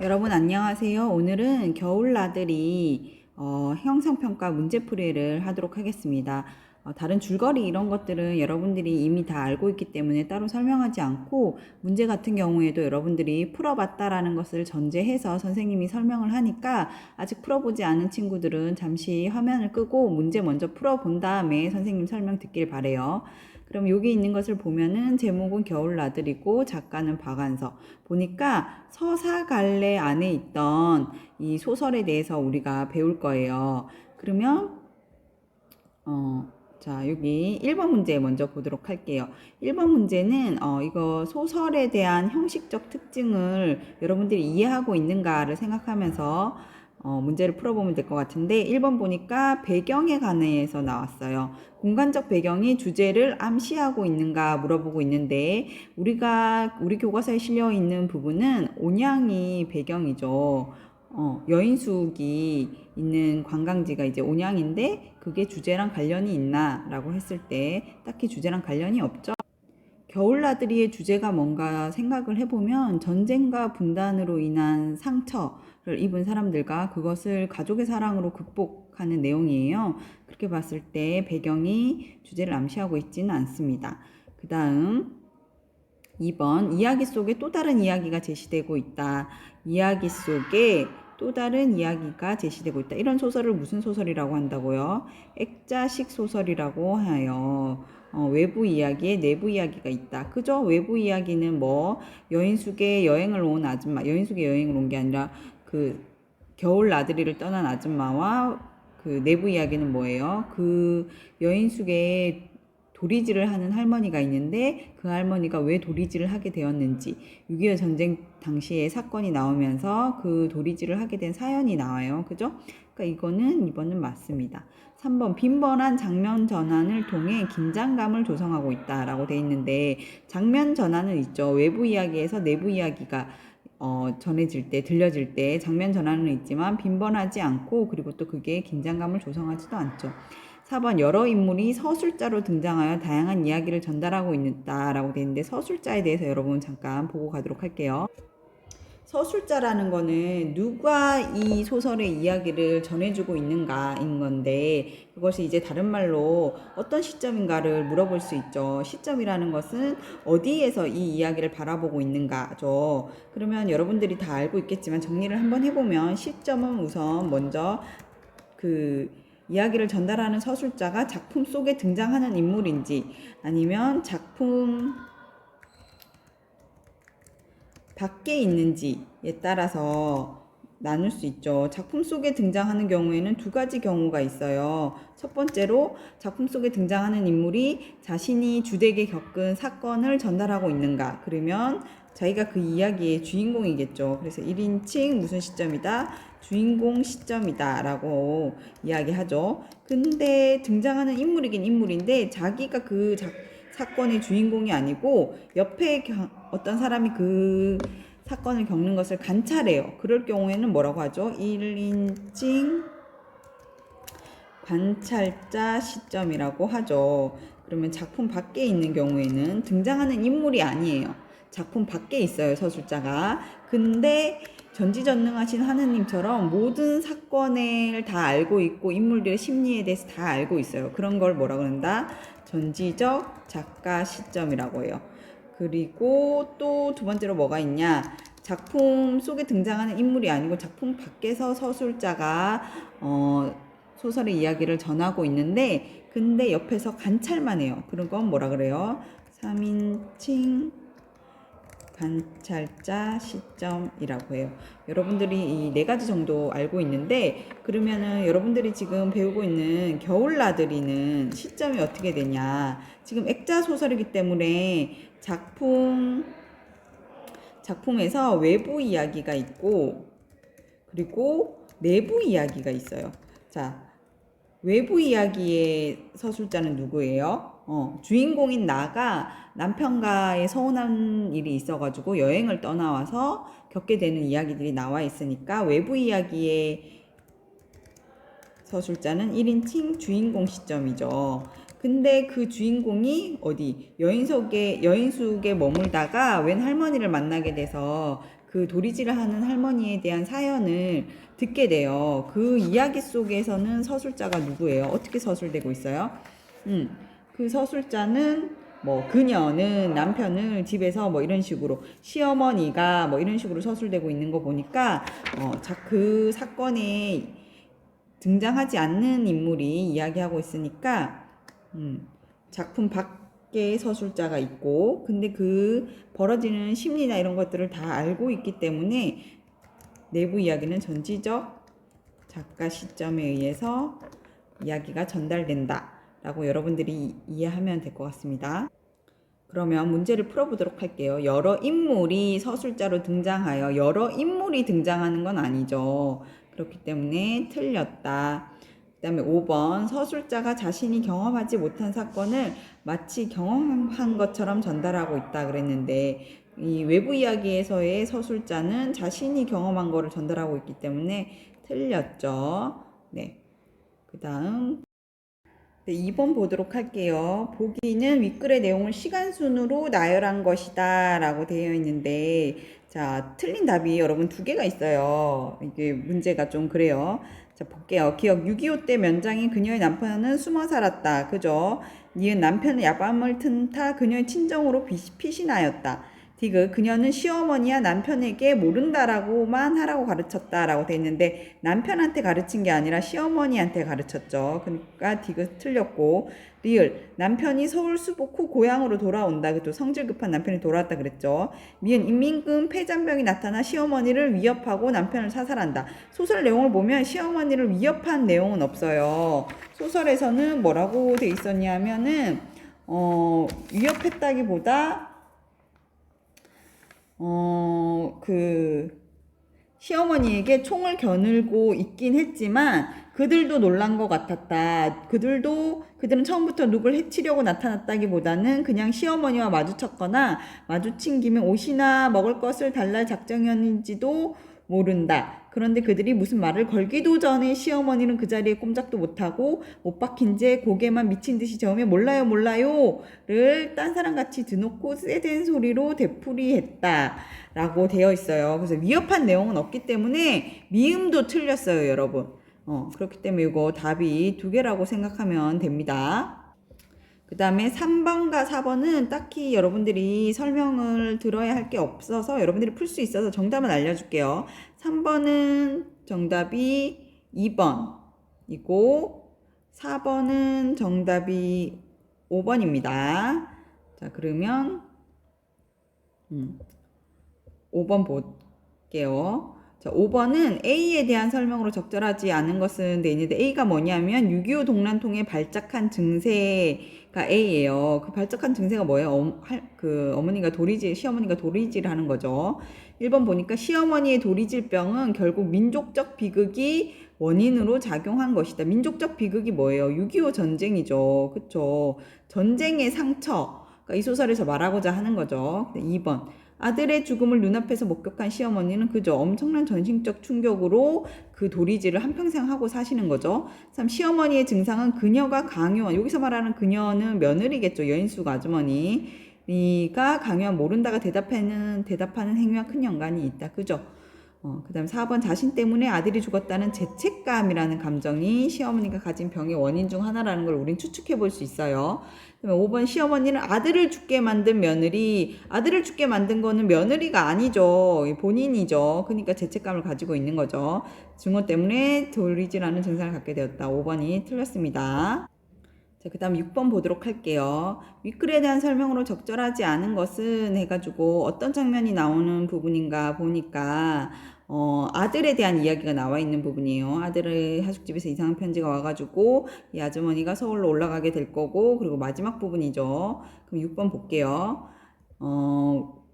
여러분 안녕하세요. 오늘은 겨울 나들이 형성평가 문제풀이를 하도록 하겠습니다. 다른 줄거리 이런 것들은 여러분들이 이미 다 알고 있기 때문에 따로 설명하지 않고, 문제 같은 경우에도 여러분들이 풀어봤다라는 것을 전제해서 선생님이 설명을 하니까, 아직 풀어보지 않은 친구들은 잠시 화면을 끄고 문제 먼저 풀어본 다음에 선생님 설명 듣길 바래요. 그럼 여기 있는 것을 보면은 제목은 겨울나들이고 작가는 박완서. 보니까 서사갈래 안에 있던 이 소설에 대해서 우리가 배울 거예요. 그러면 자, 여기 1번 문제 먼저 보도록 할게요. 1번 문제는 이거 소설에 대한 형식적 특징을 여러분들이 이해하고 있는가를 생각하면서 문제를 풀어보면 될 것 같은데, 1번 보니까 배경에 관해서 나왔어요. 공간적 배경이 주제를 암시하고 있는가 물어보고 있는데, 우리 교과서에 실려 있는 부분은 온양이 배경이죠. 여인숙이 있는 관광지가 이제 온양인데, 그게 주제랑 관련이 있나 라고 했을 때 딱히 주제랑 관련이 없죠. 겨울나들이의 주제가 뭔가 생각을 해보면, 전쟁과 분단으로 인한 상처를 입은 사람들과 그것을 가족의 사랑으로 극복하는 내용이에요. 그렇게 봤을 때 배경이 주제를 암시하고 있지는 않습니다. 그 다음 2번, 이야기 속에 또 다른 이야기가 제시되고 있다. 이야기 속에 또 다른 이야기가 제시되고 있다. 이런 소설을 무슨 소설이라고 한다고요? 액자식 소설이라고 하여. 외부 이야기에 내부 이야기가 있다. 그죠? 외부 이야기는 뭐 여인숙의 여행을 온 아줌마, 여인숙의 여행을 온 게 아니라 그 겨울 나들이를 떠난 아줌마와, 그 내부 이야기는 뭐예요? 그 여인숙의 도리질을 하는 할머니가 있는데, 그 할머니가 왜 도리질을 하게 되었는지, 6.25 전쟁 당시에 사건이 나오면서 그 도리질을 하게 된 사연이 나와요. 그죠? 그러니까 이거는 2번은 맞습니다. 3번, 빈번한 장면 전환을 통해 긴장감을 조성하고 있다라고 돼 있는데, 장면 전환은 있죠. 외부 이야기에서 내부 이야기가 전해질 때, 들려질 때 장면 전환은 있지만 빈번하지 않고, 그리고 또 그게 긴장감을 조성하지도 않죠. 4번, 여러 인물이 서술자로 등장하여 다양한 이야기를 전달하고 있다라고 되어 있는데, 서술자에 대해서 여러분 잠깐 보고 가도록 할게요. 서술자라는 거는 누가 이 소설의 이야기를 전해주고 있는가인 건데, 그것이 이제 다른 말로 어떤 시점인가를 물어볼 수 있죠. 시점이라는 것은 어디에서 이 이야기를 바라보고 있는가죠. 그러면 여러분들이 다 알고 있겠지만 정리를 한번 해보면, 시점은 우선 먼저 그 이야기를 전달하는 서술자가 작품 속에 등장하는 인물인지, 아니면 작품 밖에 있는지에 따라서 나눌 수 있죠. 작품 속에 등장하는 경우에는 두 가지 경우가 있어요. 첫 번째로, 작품 속에 등장하는 인물이 자신이 주되게 겪은 사건을 전달하고 있는가. 그러면 자기가 그 이야기의 주인공이겠죠. 그래서 1인칭 무슨 시점이다? 주인공 시점이다 라고 이야기하죠. 근데 등장하는 인물이긴 인물인데, 자기가 그 사건의 주인공이 아니고 옆에 어떤 사람이 그 사건을 겪는 것을 관찰해요. 그럴 경우에는 뭐라고 하죠? 1인칭 관찰자 시점이라고 하죠. 그러면 작품 밖에 있는 경우에는 등장하는 인물이 아니에요. 작품 밖에 있어요, 서술자가. 근데 전지전능하신 하느님처럼 모든 사건을 다 알고 있고 인물들의 심리에 대해서 다 알고 있어요. 그런 걸 뭐라고 그런다? 전지적 작가 시점이라고 해요. 그리고 또 두 번째로 뭐가 있냐? 작품 속에 등장하는 인물이 아니고 작품 밖에서 서술자가 소설의 이야기를 전하고 있는데, 근데 옆에서 관찰만 해요. 그런 건 뭐라 그래요? 3인칭 관찰자 시점이라고 해요. 여러분들이 이 네 가지 정도 알고 있는데, 그러면은 여러분들이 지금 배우고 있는 겨울나들이는 시점이 어떻게 되냐? 지금 액자 소설이기 때문에 작품에서 외부 이야기가 있고, 그리고 내부 이야기가 있어요. 자, 외부 이야기의 서술자는 누구예요? 주인공인 나가 남편과의 서운한 일이 있어가지고 여행을 떠나와서 겪게 되는 이야기들이 나와 있으니까, 외부 이야기의 서술자는 1인칭 주인공 시점이죠. 근데 그 주인공이 어디 여인숙에 머물다가 웬 할머니를 만나게 돼서 그 도리지를 하는 할머니에 대한 사연을 듣게 돼요. 그 이야기 속에서는 서술자가 누구예요? 어떻게 서술되고 있어요? 그 서술자는 뭐 그녀는 남편을 집에서 뭐 이런 식으로 시어머니가 뭐 이런 식으로 서술되고 있는 거 보니까 그 사건에 등장하지 않는 인물이 이야기하고 있으니까 작품 밖에 서술자가 있고 근데 그 벌어지는 심리나 이런 것들을 다 알고 있기 때문에 내부 이야기는 전지적 작가 시점에 의해서 이야기가 전달된다 라고 여러분들이 이해하면 될 것 같습니다. 그러면 문제를 풀어보도록 할게요. 여러 인물이 서술자로 등장하여 여러 인물이 등장하는 건 아니죠. 그렇기 때문에 틀렸다. 그 다음에 5번 서술자가 자신이 경험하지 못한 사건을 마치 경험한 것처럼 전달하고 있다 그랬는데 이 외부 이야기에서의 서술자는 자신이 경험한 거를 전달하고 있기 때문에 틀렸죠. 네. 그 다음 네, 2번 보도록 할게요. 보기는 윗글의 내용을 시간순으로 나열한 것이다 라고 되어 있는데 자 틀린 답이 여러분 2개가 있어요. 이게 문제가 좀 그래요. 자 볼게요. 기억 6.25 때 면장인 그녀의 남편은 숨어 살았다. 그죠? 니은 남편은 야밤을 틈타 그녀의 친정으로 피신하였다. 디귿 그녀는 시어머니야 남편에게 모른다라고만 하라고 가르쳤다라고 돼 있는데 남편한테 가르친 게 아니라 시어머니한테 가르쳤죠. 그러니까 디귿 틀렸고 리을 남편이 서울 수복 후 고향으로 돌아온다. 그죠? 성질 급한 남편이 돌아왔다 그랬죠. 미은 임민금 폐잔병이 나타나 시어머니를 위협하고 남편을 사살한다. 소설 내용을 보면 시어머니를 위협한 내용은 없어요. 소설에서는 뭐라고 돼 있었냐면은 위협했다기보다 시어머니에게 총을 겨누고 있긴 했지만 그들도 놀란 것 같았다. 그들은 처음부터 누굴 해치려고 나타났다기보다는 그냥 시어머니와 마주쳤거나 마주친 김에 옷이나 먹을 것을 달랄 작정이었는지도 모른다. 그런데 그들이 무슨 말을 걸기도 전에 시어머니는 그 자리에 꼼짝도 못하고 못 박힌 채 고개만 미친 듯이 저으며 몰라요 몰라요를 딴 사람같이 드놓고 세댄 소리로 되풀이했다 라고 되어 있어요. 그래서 위협한 내용은 없기 때문에 미음도 틀렸어요 여러분. 그렇기 때문에 이거 답이 2개라고 생각하면 됩니다. 그 다음에 3번과 4번은 딱히 여러분들이 설명을 들어야 할 게 없어서 여러분들이 풀 수 있어서 정답은 알려줄게요. 3번은 정답이 2번이고 4번은 정답이 5번입니다. 자 그러면 5번 볼게요. 자, 5번은 A에 대한 설명으로 적절하지 않은 것은 돼 있는데 A가 뭐냐면 6.25 동란통에 발작한 증세가 A예요. 그 발작한 증세가 뭐예요? 시어머니가 도리지를 하는 거죠. 1번 보니까 시어머니의 도리질병은 결국 민족적 비극이 원인으로 작용한 것이다. 민족적 비극이 뭐예요? 6.25 전쟁이죠. 그쵸? 전쟁의 상처. 그러니까 이 소설에서 말하고자 하는 거죠. 2번. 아들의 죽음을 눈앞에서 목격한 시어머니는 그저 엄청난 전신적 충격으로 그 도리지를 한평생 하고 사시는 거죠. 3. 시어머니의 증상은 그녀가 강요한, 여기서 말하는 그녀는 며느리겠죠. 여인숙 아주머니가 강요한 모른다가 대답하는 행위와 큰 연관이 있다. 그죠? 그 다음 4번 자신 때문에 아들이 죽었다는 죄책감이라는 감정이 시어머니가 가진 병의 원인 중 하나라는 걸 우린 추측해 볼 수 있어요. 그 다음에 5번 시어머니는 아들을 죽게 만든 며느리, 아들을 죽게 만든 거는 며느리가 아니죠. 본인이죠. 그러니까 죄책감을 가지고 있는 거죠. 증오 때문에 도리지라는 증상을 갖게 되었다. 5번이 틀렸습니다. 자, 그 다음 6번 보도록 할게요. 윗글에 대한 설명으로 적절하지 않은 것은 해가지고 어떤 장면이 나오는 부분인가 보니까 아들에 대한 이야기가 나와 있는 부분이에요. 아들의 하숙집에서 이상한 편지가 와가지고 이 아주머니가 서울로 올라가게 될 거고 그리고 마지막 부분이죠. 그럼 6번 볼게요.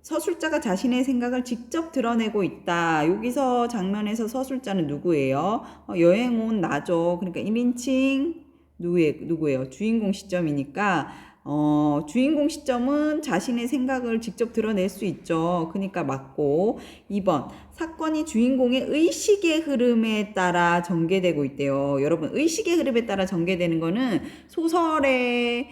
서술자가 자신의 생각을 직접 드러내고 있다. 여기서 장면에서 서술자는 누구예요? 여행 온 나죠. 그러니까 1인칭 누구예요? 주인공 시점이니까 주인공 시점은 자신의 생각을 직접 드러낼 수 있죠. 그러니까 맞고 2번 사건이 주인공의 의식의 흐름에 따라 전개되고 있대요. 여러분 의식의 흐름에 따라 전개되는 거는 소설의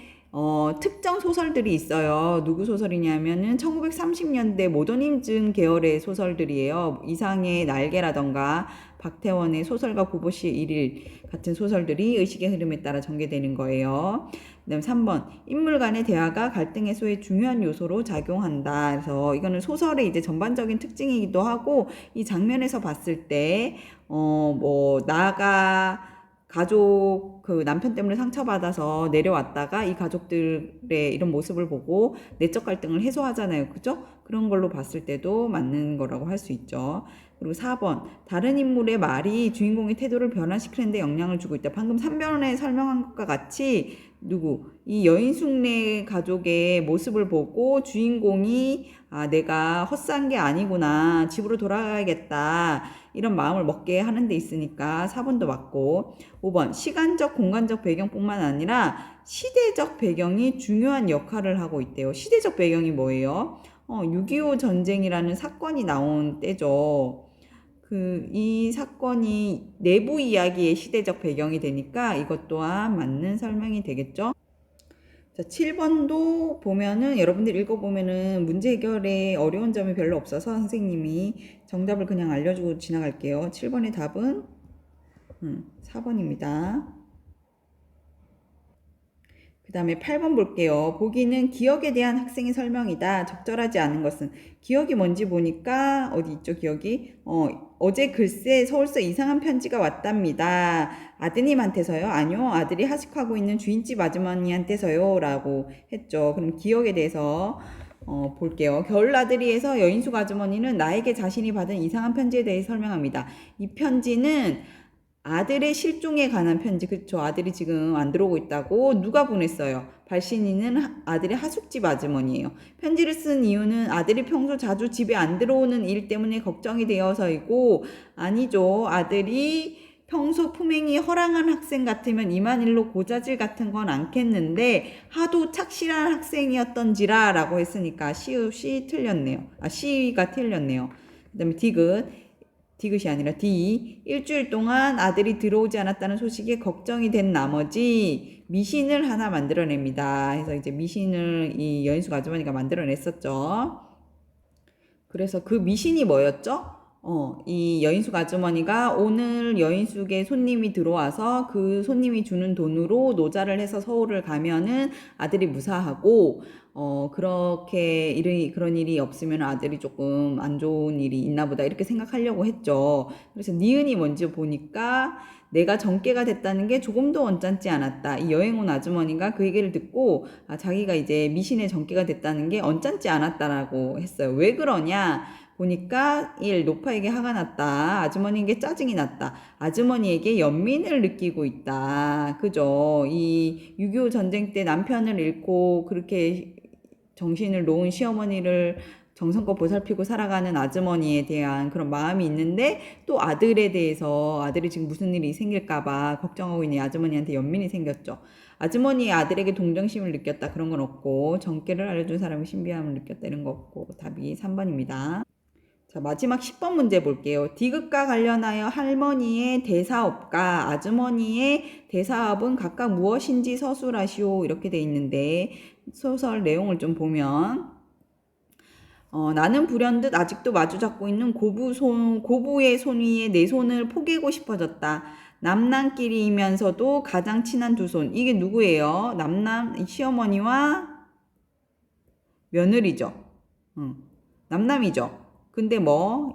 특정 소설들이 있어요. 누구 소설이냐면은 1930년대 모더니즘 계열의 소설들이에요. 이상의 날개라던가 박태원의 소설가 고보시의 일일 같은 소설들이 의식의 흐름에 따라 전개되는 거예요. 그다음 3번 인물 간의 대화가 갈등 해소의 중요한 요소로 작용한다. 그래서 이거는 소설의 이제 전반적인 특징이기도 하고 이 장면에서 봤을 때 뭐 나가 가족 그 남편 때문에 상처받아서 내려왔다가 이 가족들의 이런 모습을 보고 내적 갈등을 해소하잖아요. 그죠? 그런 걸로 봤을 때도 맞는 거라고 할 수 있죠. 그리고 4번 다른 인물의 말이 주인공의 태도를 변화시키는 데 영향을 주고 있다. 방금 3번에 설명한 것과 같이 이 여인숙네 가족의 모습을 보고 주인공이 내가 헛산 게 아니구나. 집으로 돌아가야겠다. 이런 마음을 먹게 하는 데 있으니까 4번도 맞고 5번 시간적 공간적 배경뿐만 아니라 시대적 배경이 중요한 역할을 하고 있대요. 시대적 배경이 뭐예요? 6.25 전쟁이라는 사건이 나온 때죠. 이 사건이 내부 이야기의 시대적 배경이 되니까 이것 또한 맞는 설명이 되겠죠. 자, 7번도 보면은 여러분들 읽어보면은 문제 해결에 어려운 점이 별로 없어서 선생님이 정답을 그냥 알려주고 지나갈게요. 7번의 답은 4번입니다. 그 다음에 8번 볼게요. 보기는 기억에 대한 학생의 설명이다. 적절하지 않은 것은 기억이 뭔지 보니까 어디 있죠 기억이? 어제 글쎄 서울서 이상한 편지가 왔답니다. 아드님한테서요? 아니요. 아들이 하숙하고 있는 주인집 아주머니한테서요. 라고 했죠. 그럼 기억에 대해서 볼게요. 겨울나들이에서 여인숙 아주머니는 나에게 자신이 받은 이상한 편지에 대해 설명합니다. 이 편지는 아들의 실종에 관한 편지, 그쵸? 아들이 지금 안 들어오고 있다고 누가 보냈어요? 발신인은 아들의 하숙집 아주머니예요. 편지를 쓴 이유는 아들이 평소 자주 집에 안 들어오는 일 때문에 걱정이 되어서이고, 아니죠. 아들이 평소 품행이 허랑한 학생 같으면 이만 일로 고자질 같은 건 않겠는데 하도 착실한 학생이었던지라 라고 했으니까 C 틀렸네요. C가 틀렸네요. 그 다음에 디귿이 아니라 D. 일주일 동안 아들이 들어오지 않았다는 소식에 걱정이 된 나머지 미신을 하나 만들어냅니다. 그래서 이제 미신을 이 여인숙 아주머니가 만들어냈었죠. 그래서 그 미신이 뭐였죠? 이 여인숙 아주머니가 오늘 여인숙의 손님이 들어와서 그 손님이 주는 돈으로 노자를 해서 서울을 가면은 아들이 무사하고, 그렇게 그런 일이 없으면 아들이 조금 안 좋은 일이 있나 보다 이렇게 생각하려고 했죠. 그래서 니은이 뭔지 보니까 내가 정계가 됐다는 게 조금도 언짢지 않았다. 이 여행 온 아주머니가 그 얘기를 듣고 자기가 이제 미신의 정계가 됐다는 게 언짢지 않았다라고 했어요. 왜 그러냐? 보니까 1. 노파에게 화가 났다. 아주머니에게 짜증이 났다. 아주머니에게 연민을 느끼고 있다. 그죠? 이 6.25 전쟁 때 남편을 잃고 그렇게 정신을 놓은 시어머니를 정성껏 보살피고 살아가는 아주머니에 대한 그런 마음이 있는데 또 아들에 대해서 아들이 지금 무슨 일이 생길까봐 걱정하고 있는 아주머니한테 연민이 생겼죠. 아주머니의 아들에게 동정심을 느꼈다. 그런 건 없고 정계를 알려준 사람이 신비함을 느꼈다. 이런 거 없고 답이 3번입니다. 자, 마지막 10번 문제 볼게요. 디귿과 관련하여 할머니의 대사업과 아주머니의 대사업은 각각 무엇인지 서술하시오. 이렇게 돼 있는데 소설 내용을 좀 보면 나는 불현듯 아직도 마주 잡고 있는 고부의 손 위에 내 손을 포개고 싶어졌다. 남남끼리이면서도 가장 친한 두 손. 이게 누구예요? 시어머니와 며느리죠. 남남이죠. 근데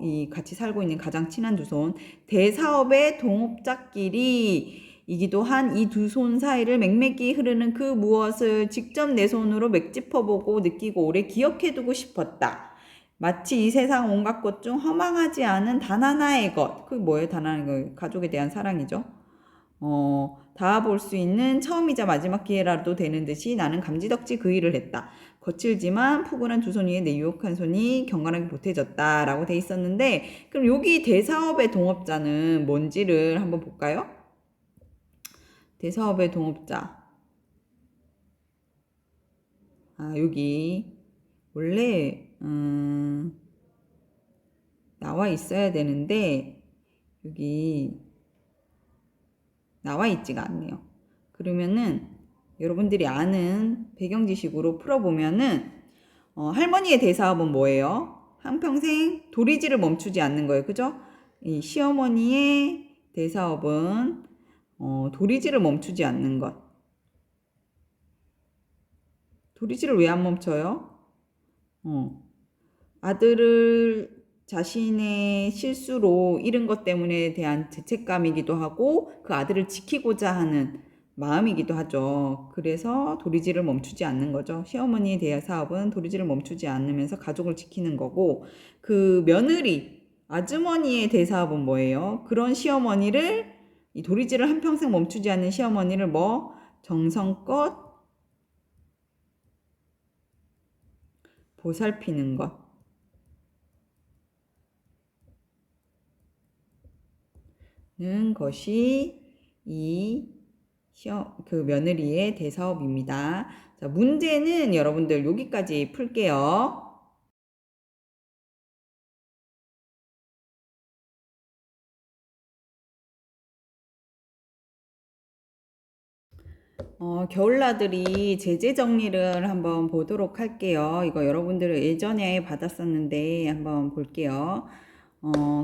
이 같이 살고 있는 가장 친한 두 손. 대사업의 동업자끼리 이기도 한 이 두 손 사이를 맹맥이 흐르는 그 무엇을 직접 내 손으로 맥짚어보고 느끼고 오래 기억해두고 싶었다. 마치 이 세상 온갖 것 중 허망하지 않은 단 하나의 것. 그게 뭐예요? 단 하나의 것. 가족에 대한 사랑이죠. 닿아볼 수 있는 처음이자 마지막 기회라도 되는 듯이 나는 감지덕지 그 일을 했다. 거칠지만 푸근한 두 손 위에 내 유혹한 손이 경건하게 보태졌다. 라고 돼 있었는데 그럼 여기 대사업의 동업자는 뭔지를 한번 볼까요? 대사업의 동업자. 여기 원래 나와 있어야 되는데 여기 나와 있지가 않네요. 그러면은 여러분들이 아는 배경 지식으로 풀어보면은 할머니의 대사업은 뭐예요? 한평생 도리지를 멈추지 않는 거예요. 그죠? 이 시어머니의 대사업은 도리지를 멈추지 않는 것. 도리지를 왜 안 멈춰요? 아들을 자신의 실수로 잃은 것 때문에 대한 죄책감이기도 하고 그 아들을 지키고자 하는 마음이기도 하죠. 그래서 도리지를 멈추지 않는 거죠. 시어머니에 대한 사업은 도리지를 멈추지 않으면서 가족을 지키는 거고, 그 며느리, 아주머니의 대사업은 뭐예요? 그런 시어머니를, 이 도리지를 한평생 멈추지 않는 시어머니를 정성껏 보살피는 것. 는 것이 그 며느리의 대사업입니다. 자, 문제는 여러분들 여기까지 풀게요. 겨울나들이 제재 정리를 한번 보도록 할게요. 이거 여러분들은 예전에 받았었는데 한번 볼게요.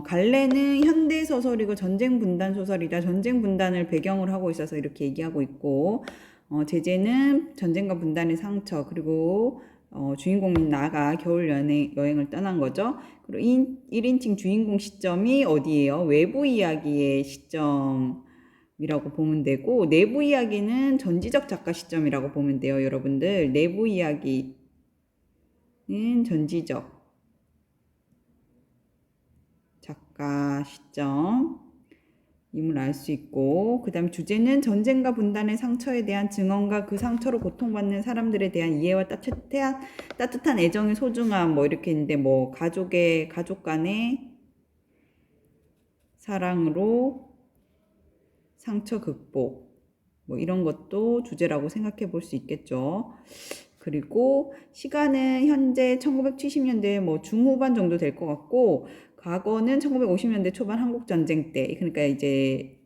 갈래는 현대 소설이고 전쟁 분단 소설이다. 전쟁 분단을 배경으로 하고 있어서 이렇게 얘기하고 있고, 제재는 전쟁과 분단의 상처, 그리고 주인공인 나가 겨울 여행을 떠난 거죠. 그리고 1인칭 주인공 시점이 어디예요? 외부 이야기의 시점이라고 보면 되고, 내부 이야기는 전지적 작가 시점이라고 보면 돼요. 여러분들, 내부 이야기는 전지적 작가 시점 임을 알 수 있고, 그 다음 주제는 전쟁과 분단의 상처에 대한 증언과 그 상처로 고통받는 사람들에 대한 이해와 따뜻한 애정의 소중함, 이렇게 있는데, 가족 간의 사랑으로 상처 극복, 이런 것도 주제라고 생각해 볼 수 있겠죠. 그리고 시간은 현재 1970년대 중후반 정도 될 것 같고, 과거는 1950년대 초반 한국전쟁 때, 그러니까 이제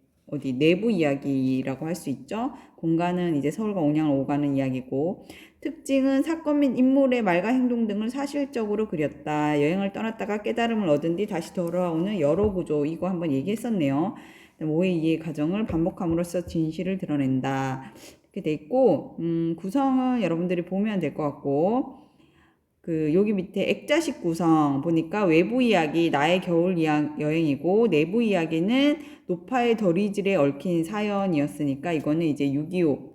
내부 이야기라고 할 수 있죠. 공간은 이제 서울과 온양을 오가는 이야기고, 특징은 사건 및 인물의 말과 행동 등을 사실적으로 그렸다. 여행을 떠났다가 깨달음을 얻은 뒤 다시 돌아오는 여러 구조, 이거 한번 얘기했었네요. 오해 이해 과정을 반복함으로써 진실을 드러낸다. 이렇게 돼 있고, 구성은 여러분들이 보면 될 것 같고, 여기 밑에 액자식 구성 보니까 외부 이야기 나의 겨울 여행이고, 내부 이야기는 노파의 더리질에 얽힌 사연이었으니까 이거는 이제 6.25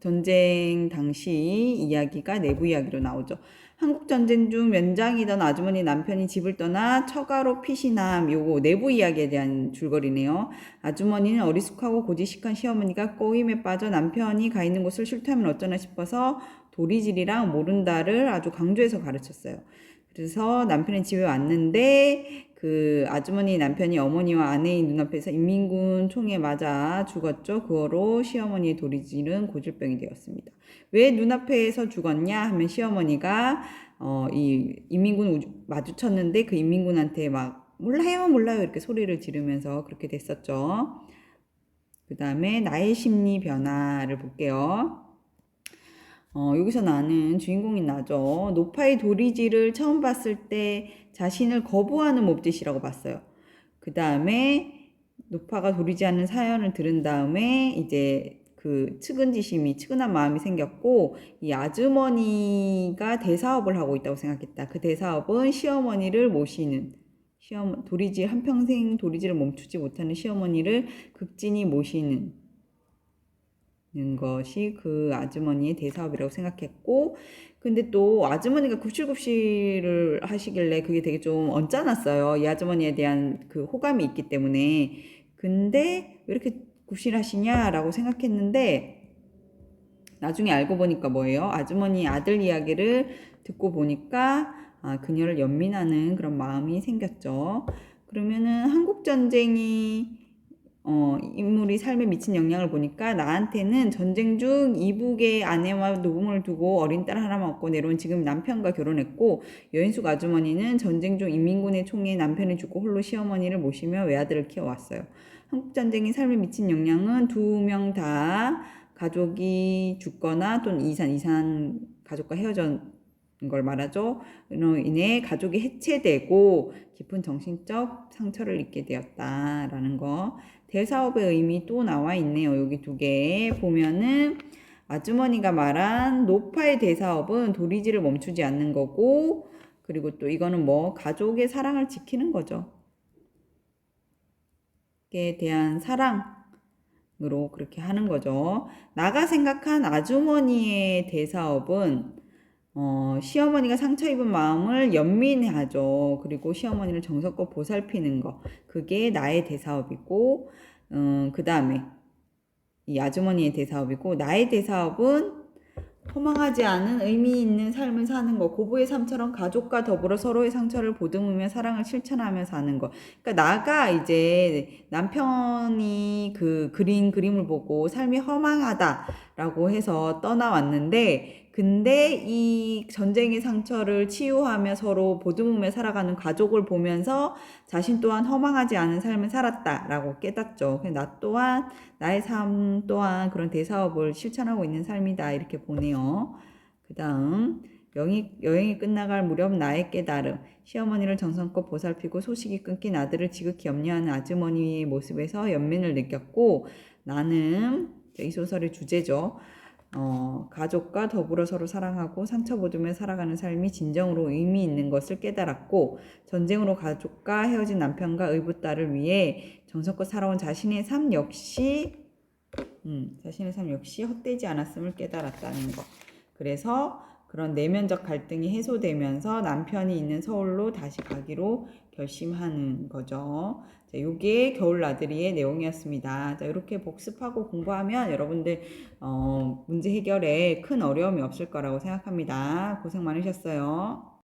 전쟁 당시 이야기가 내부 이야기로 나오죠. 한국전쟁 중 면장이던 아주머니 남편이 집을 떠나 처가로 피신함, 요거 내부 이야기에 대한 줄거리네요. 아주머니는 어리숙하고 고지식한 시어머니가 꼬임에 빠져 남편이 가 있는 곳을 실토하면 어쩌나 싶어서 도리질이랑 모른다를 아주 강조해서 가르쳤어요. 그래서 남편이 집에 왔는데 그 아주머니 남편이 어머니와 아내의 눈앞에서 인민군 총에 맞아 죽었죠. 그거로 시어머니의 도리질은 고질병이 되었습니다. 왜 눈앞에서 죽었냐 하면 시어머니가 이 인민군 마주쳤는데 그 인민군한테 막 몰라요 이렇게 소리를 지르면서 그렇게 됐었죠. 그 다음에 나의 심리 변화를 볼게요. 여기서 나는 주인공인 나죠. 노파의 도리지를 처음 봤을 때 자신을 거부하는 몸짓이라고 봤어요. 그 다음에 노파가 도리지하는 사연을 들은 다음에 이제 그 측은한 마음이 생겼고, 이 아주머니가 대사업을 하고 있다고 생각했다. 그 대사업은 시어머니를 모시는, 한평생 도리지를 멈추지 못하는 시어머니를 극진히 모시는 것이 그 아주머니의 대사업이라고 생각했고, 근데 또 아주머니가 굽실굽실을 하시길래 그게 되게 좀 언짢았어요. 이 아주머니에 대한 그 호감이 있기 때문에. 근데 왜 이렇게 굽실하시냐라고 생각했는데 나중에 알고 보니까 뭐예요? 아주머니 아들 이야기를 듣고 보니까 그녀를 연민하는 그런 마음이 생겼죠. 그러면은 한국전쟁이 인물이 삶에 미친 영향을 보니까 나한테는 전쟁 중 이북의 아내와 노궁을 두고 어린 딸 하나만 얻고 내려온 지금 남편과 결혼했고, 여인숙 아주머니는 전쟁 중 인민군의 총에 남편이 죽고 홀로 시어머니를 모시며 외아들을 키워왔어요. 한국전쟁이 삶에 미친 영향은 두 명 다 가족이 죽거나 또는 이산 가족과 헤어진 걸 말하죠. 이로 인해 가족이 해체되고 깊은 정신적 상처를 입게 되었다라는 거. 대사업의 의미 또 나와 있네요. 여기 두 개 보면은 아주머니가 말한 노파의 대사업은 도리지를 멈추지 않는 거고, 그리고 또 이거는 뭐 가족의 사랑을 지키는 거죠. 에 대한 사랑으로 그렇게 하는 거죠. 나가 생각한 아주머니의 대사업은 시어머니가 상처 입은 마음을 연민하죠. 그리고 시어머니를 정성껏 보살피는 거. 그게 나의 대사업이고, 그 다음에 이 아주머니의 대사업이고, 나의 대사업은 허망하지 않은 의미 있는 삶을 사는 거. 고부의 삶처럼 가족과 더불어 서로의 상처를 보듬으며 사랑을 실천하며 사는 거. 그러니까 나가 이제 남편이 그 그린 그림을 보고 삶이 허망하다라고 해서 떠나왔는데, 근데 이 전쟁의 상처를 치유하며 서로 보듬으며 살아가는 가족을 보면서 자신 또한 허망하지 않은 삶을 살았다라고 깨닫죠. 나 또한 나의 삶 또한 그런 대사업을 실천하고 있는 삶이다 이렇게 보네요. 그 다음 여행이 끝나갈 무렵 나의 깨달음. 시어머니를 정성껏 보살피고 소식이 끊긴 아들을 지극히 염려하는 아주머니의 모습에서 연민을 느꼈고, 나는 이 소설의 주제죠. 가족과 더불어 서로 사랑하고 상처 보듬며 살아가는 삶이 진정으로 의미 있는 것을 깨달았고, 전쟁으로 가족과 헤어진 남편과 의붓딸을 위해 정성껏 살아온 자신의 삶 역시 헛되지 않았음을 깨달았다는 것. 그래서 그런 내면적 갈등이 해소되면서 남편이 있는 서울로 다시 가기로 결심하는 거죠. 자, 요게 겨울 나들이의 내용이었습니다. 자, 이렇게 복습하고 공부하면 여러분들 문제 해결에 큰 어려움이 없을 거라고 생각합니다. 고생 많으셨어요.